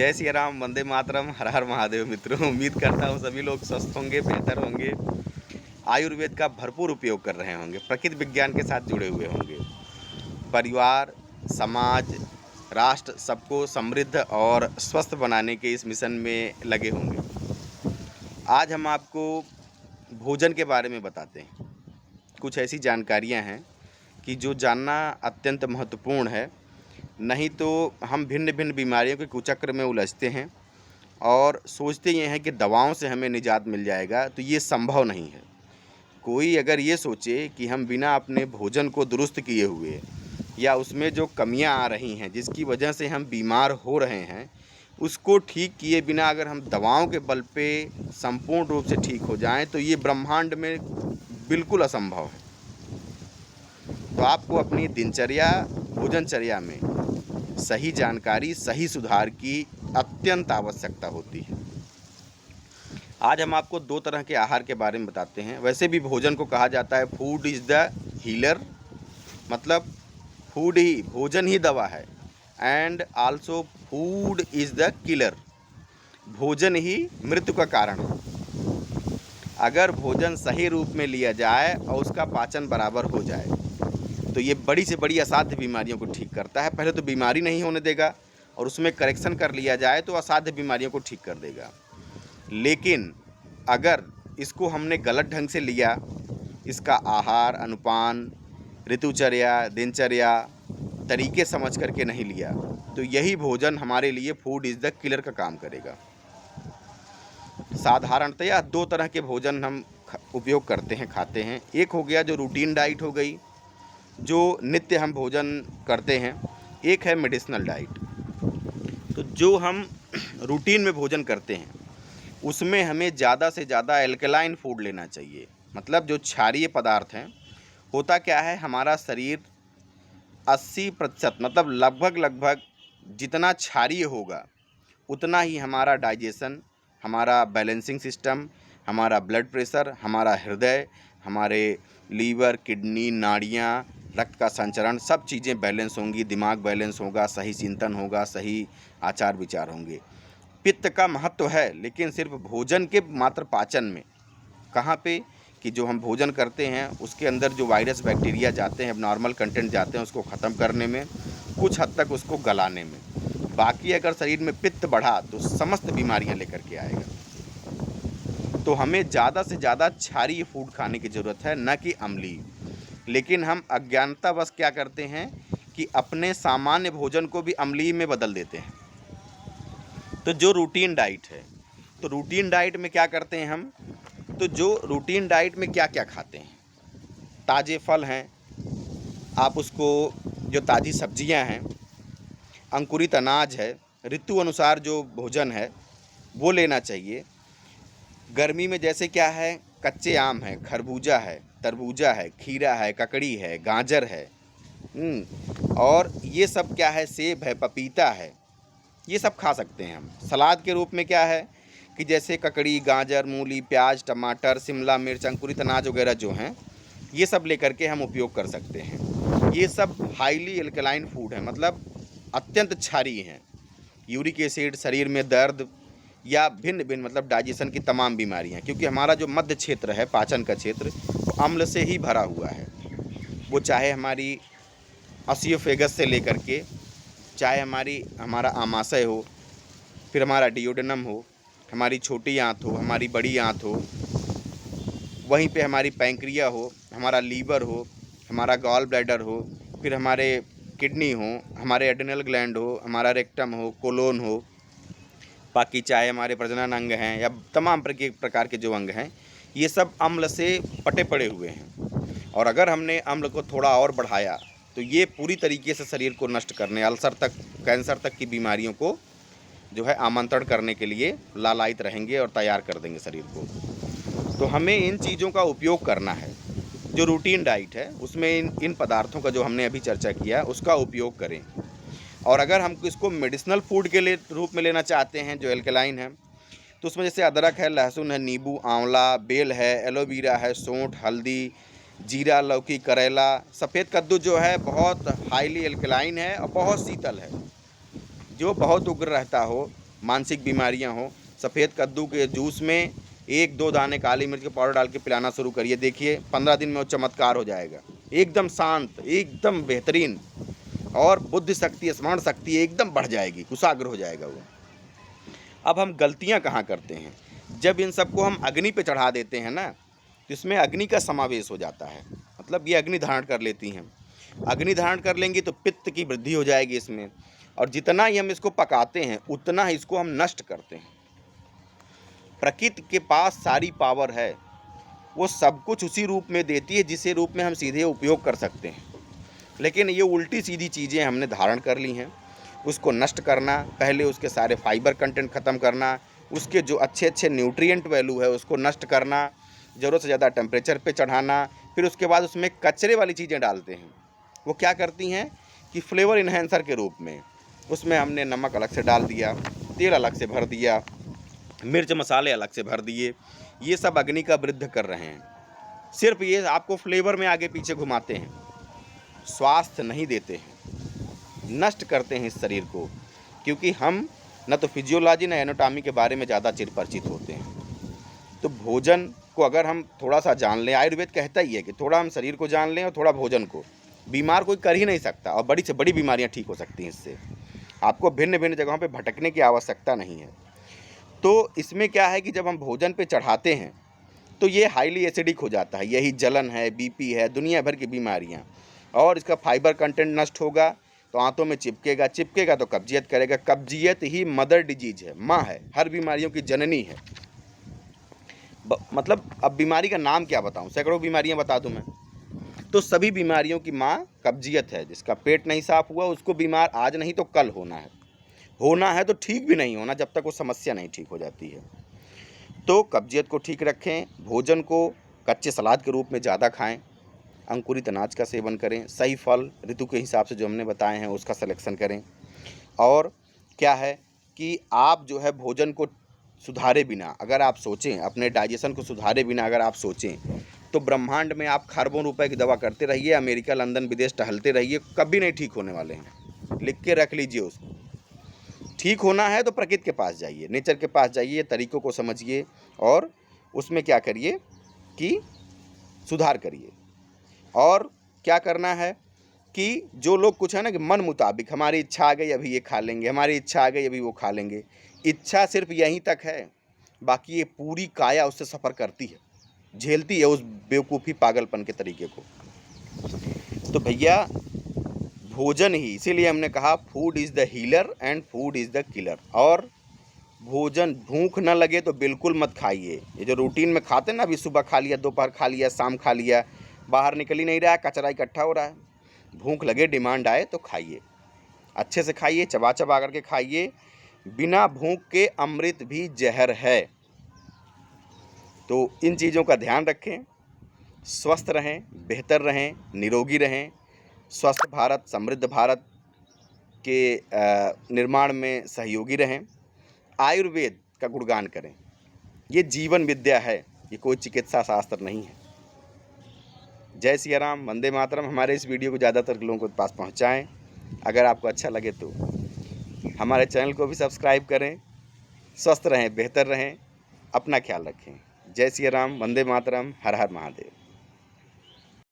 जय सिया राम, वंदे मातरम, हर हर महादेव। मित्रों, उम्मीद करता हूँ सभी लोग स्वस्थ होंगे, बेहतर होंगे, आयुर्वेद का भरपूर उपयोग कर रहे होंगे, प्रकृति विज्ञान के साथ जुड़े हुए होंगे। परिवार, समाज, राष्ट्र सबको समृद्ध और स्वस्थ बनाने के इस मिशन में लगे होंगे। आज हम आपको भोजन के बारे में बताते हैं। कुछ ऐसी जानकारियाँ हैं कि जो जानना अत्यंत महत्वपूर्ण है, नहीं तो हम भिन्न भिन्न बीमारियों के कुचक्र में उलझते हैं और सोचते ये हैं कि दवाओं से हमें निजात मिल जाएगा, तो ये संभव नहीं है। कोई अगर ये सोचे कि हम बिना अपने भोजन को दुरुस्त किए हुए या उसमें जो कमियां आ रही हैं जिसकी वजह से हम बीमार हो रहे हैं, उसको ठीक किए बिना अगर हम दवाओं के बल पे संपूर्ण रूप से ठीक हो जाएं, तो ये ब्रह्मांड में बिल्कुल असंभव है। तो आपको अपनी दिनचर्या, भोजनचर्या में सही जानकारी, सही सुधार की अत्यंत आवश्यकता होती है। आज हम आपको 2 तरह के आहार के बारे में बताते हैं। वैसे भी भोजन को कहा जाता है फूड इज़ द हीलर, मतलब भोजन ही दवा है। And also food is the killer, भोजन ही मृत्यु का कारण है। अगर भोजन सही रूप में लिया जाए और उसका पाचन बराबर हो जाए, तो ये बड़ी से बड़ी असाध्य बीमारियों को ठीक करता है। पहले तो बीमारी नहीं होने देगा और उसमें करेक्शन कर लिया जाए तो असाध्य बीमारियों को ठीक कर देगा। लेकिन अगर इसको हमने गलत ढंग से लिया, इसका आहार अनुपान, ऋतुचर्या, दिनचर्या, तरीके समझ करके नहीं लिया, तो यही भोजन हमारे लिए फूड इज़ द किलर का काम करेगा। साधारणतया 2 तरह के भोजन हम उपयोग करते हैं, खाते हैं। एक हो गया जो रूटीन डाइट हो गई, जो नित्य हम भोजन करते हैं। एक है मेडिसिनल डाइट। तो जो हम रूटीन में भोजन करते हैं उसमें हमें ज़्यादा से ज़्यादा एल्कलाइन फूड लेना चाहिए। मतलब जो क्षारीय पदार्थ हैं, होता क्या है, हमारा शरीर 80% मतलब लगभग जितना क्षारीय होगा उतना ही हमारा डाइजेशन, हमारा बैलेंसिंग सिस्टम, हमारा ब्लड प्रेशर, हमारा हृदय, हमारे लीवर, किडनी, नाड़ियाँ, रक्त का संचरण, सब चीज़ें बैलेंस होंगी, दिमाग बैलेंस होगा, सही चिंतन होगा, सही आचार विचार होंगे। पित्त का महत्व है, लेकिन सिर्फ भोजन के मात्र पाचन में। कहाँ पे कि जो हम भोजन करते हैं उसके अंदर जो वायरस बैक्टीरिया जाते हैं, नॉर्मल कंटेंट जाते हैं, उसको ख़त्म करने में, कुछ हद तक उसको गलाने में। बाकी अगर शरीर में पित्त बढ़ा तो समस्त बीमारियां लेकर के आएगा। तो हमें ज़्यादा से ज़्यादा क्षारीय फूड खाने की ज़रूरत है, न कि अम्लीय। लेकिन हम अज्ञानतावश क्या करते हैं कि अपने सामान्य भोजन को भी अम्लीय में बदल देते हैं। तो जो रूटीन डाइट है, तो रूटीन डाइट में क्या करते हैं हम, तो जो रूटीन डाइट में क्या क्या खाते हैं, ताज़े फल हैं, आप उसको, जो ताज़ी सब्जियां हैं, अंकुरित अनाज है, ऋतु अनुसार जो भोजन है वो लेना चाहिए। गर्मी में जैसे क्या है, कच्चे आम है, खरबूजा है, तरबूजा है, खीरा है, ककड़ी है, गाजर है, और ये सब क्या है, सेब है, पपीता है, ये सब खा सकते हैं हम। सलाद के रूप में क्या है कि जैसे ककड़ी, गाजर, मूली, प्याज, टमाटर, शिमला मिर्च, अंकुरित अनाज वगैरह जो हैं, ये सब लेकर के हम उपयोग कर सकते हैं। ये सब हाईली एल्कलाइन फूड है, मतलब अत्यंत क्षारीय हैं। यूरिक एसिड, शरीर में दर्द या भिन्न भिन्न मतलब डाइजेशन की तमाम बीमारियां, क्योंकि हमारा जो मध्य क्षेत्र है, पाचन का क्षेत्र, वो अम्ल से ही भरा हुआ है। वो चाहे हमारी ऑसियोफेगस से लेकर के, चाहे हमारा आमाशय हो, फिर हमारा डियोडेनम हो, हमारी छोटी आंत हो, हमारी बड़ी आंत हो, वहीं पे हमारी पैंक्रिया हो, हमारा लीवर हो, हमारा गॉल ब्लैडर हो, फिर हमारे किडनी हो, हमारे एड्रिनल ग्लैंड हो, हमारा रेक्टम हो, कोलोन हो, बाकी चाहे हमारे प्रजनन अंग हैं या तमाम प्रकार के जो अंग हैं, ये सब अम्ल से पटे पड़े हुए हैं। और अगर हमने अम्ल को थोड़ा और बढ़ाया तो ये पूरी तरीके से शरीर को नष्ट करने, अल्सर तक, कैंसर तक की बीमारियों को जो है आमंत्रण करने के लिए लालायित रहेंगे और तैयार कर देंगे शरीर को। तो हमें इन चीज़ों का उपयोग करना है। जो रूटीन डाइट है उसमें इन पदार्थों का जो हमने अभी चर्चा किया उसका उपयोग करें। और अगर हम इसको मेडिसिनल फूड के लिए रूप में लेना चाहते हैं, जो एल्कलाइन है, तो उसमें जैसे अदरक है, लहसुन है, नींबू, आंवला, बेल है, एलोवेरा है, सौंठ, हल्दी, जीरा, लौकी, करेला, सफ़ेद कद्दू जो है बहुत हाईली एल्कलाइन है और बहुत शीतल है। जो बहुत उग्र रहता हो मानसिक बीमारियां हो, सफ़ेद कद्दू के जूस में 1-2 दाने काली मिर्च के पाउडर डाल के पिलाना शुरू करिए, देखिए 15 दिन में वो चमत्कार हो जाएगा। एकदम शांत, एकदम बेहतरीन, और बुद्धि शक्ति, स्मरण शक्ति एकदम बढ़ जाएगी, कुशाग्र हो जाएगा वो। अब हम गलतियां कहाँ करते हैं, जब इन सबको हम अग्नि पे चढ़ा देते हैं ना, तो इसमें अग्नि का समावेश हो जाता है, मतलब ये अग्नि धारण कर लेती हैं। अग्नि धारण कर लेंगी तो पित्त की वृद्धि हो जाएगी इसमें, और जितना ही हम इसको पकाते हैं उतना ही इसको हम नष्ट करते हैं। प्रकृति के पास सारी पावर है, वो सब कुछ उसी रूप में देती है जिसे रूप में हम सीधे उपयोग कर सकते हैं, लेकिन ये उल्टी सीधी चीज़ें हमने धारण कर ली हैं। उसको नष्ट करना, पहले उसके सारे फाइबर कंटेंट ख़त्म करना, उसके जो अच्छे अच्छे न्यूट्रिएंट वैल्यू है उसको नष्ट करना, ज़रूरत से ज़्यादा टेम्परेचर पे चढ़ाना, फिर उसके बाद उसमें कचरे वाली चीज़ें डालते हैं। वो क्या करती हैं कि फ्लेवर इन्हेंसर के रूप में उसमें हमने नमक अलग से डाल दिया, तेल अलग से भर दिया, मिर्च मसाले अलग से भर दिए। ये सब अग्नि का वृद्ध कर रहे हैं, सिर्फ ये आपको फ्लेवर में आगे पीछे घुमाते हैं, स्वास्थ्य नहीं देते हैं, नष्ट करते हैं इस शरीर को। क्योंकि हम न तो फिजियोलॉजी न एनाटॉमी के बारे में ज़्यादा चिर परिचित होते हैं। तो भोजन को अगर हम थोड़ा सा जान लें, आयुर्वेद कहता ही है कि थोड़ा हम शरीर को जान लें और थोड़ा भोजन को, बीमार कोई कर ही नहीं सकता, और बड़ी से बड़ी बीमारियां ठीक हो सकती हैं इससे। आपको भिन्न भिन्न जगहों पे भटकने की आवश्यकता नहीं है। तो इसमें क्या है कि जब हम भोजन पे चढ़ाते हैं तो ये हाईली एसिडिक हो जाता है, यही जलन है, बीपी है, दुनिया भर की बीमारियाँ, और इसका फाइबर कंटेंट नष्ट होगा तो आंतों में चिपकेगा तो कब्जियत करेगा। कब्जियत ही मदर डिजीज है, माँ है, हर बीमारियों की जननी है। मतलब अब बीमारी का नाम क्या बताऊं, सैकड़ों बीमारियां बता दूं मैं, तो सभी बीमारियों की माँ कब्जियत है। जिसका पेट नहीं साफ हुआ उसको बीमार आज नहीं तो कल होना है तो ठीक भी नहीं होना, जब तक वो समस्या नहीं ठीक हो जाती है। तो कब्जियत को ठीक रखें, भोजन को कच्चे सलाद के रूप में ज़्यादा खाएं, अंकुरित अनाज का सेवन करें, सही फल ऋतु के हिसाब से जो हमने बताए हैं उसका सिलेक्शन करें। और क्या है कि आप जो है भोजन को सुधारे बिना अगर आप सोचें, अपने डाइजेशन को सुधारे बिना अगर आप सोचें, तो ब्रह्मांड में आप खरबों रुपए की दवा करते रहिए, अमेरिका लंदन विदेश टहलते रहिए, कभी नहीं ठीक होने वाले हैं। लिख के रख लीजिए उसको। ठीक होना है तो प्रकृति के पास जाइए, नेचर के पास जाइए, तरीक़ों को समझिए और उसमें क्या करिए कि सुधार करिए। और क्या करना है कि जो लोग कुछ है ना कि मन मुताबिक, हमारी इच्छा आ गई अभी ये खा लेंगे, हमारी इच्छा आ गई अभी वो खा लेंगे, इच्छा सिर्फ यहीं तक है, बाकी ये पूरी काया उससे सफ़र करती है, झेलती है उस बेवकूफ़ी पागलपन के तरीके को। तो भैया भोजन ही, इसीलिए हमने कहा food is the healer and food is the killer. और भोजन, भूख न लगे तो बिल्कुल मत खाइए। ये जो रूटीन में खाते ना, अभी सुबह खा लिया, दोपहर खा लिया, शाम खा लिया, बाहर निकल ही नहीं रहा है, कचरा इकट्ठा हो रहा है। भूख लगे, डिमांड आए तो खाइए, अच्छे से खाइए, चबा चबा करके खाइए। बिना भूख के अमृत भी जहर है। तो इन चीज़ों का ध्यान रखें, स्वस्थ रहें, बेहतर रहें, निरोगी रहें, स्वस्थ भारत, समृद्ध भारत के निर्माण में सहयोगी रहें। आयुर्वेद का गुणगान करें, ये जीवन विद्या है, ये कोई चिकित्सा शास्त्र नहीं है। जय सिया राम, वंदे मातरम। हमारे इस वीडियो को ज़्यादातर लोगों के पास पहुंचाएं। अगर आपको अच्छा लगे तो हमारे चैनल को भी सब्सक्राइब करें। स्वस्थ रहें, बेहतर रहें, अपना ख्याल रखें। जय सिया राम, वंदे मातरम, हर हर महादेव।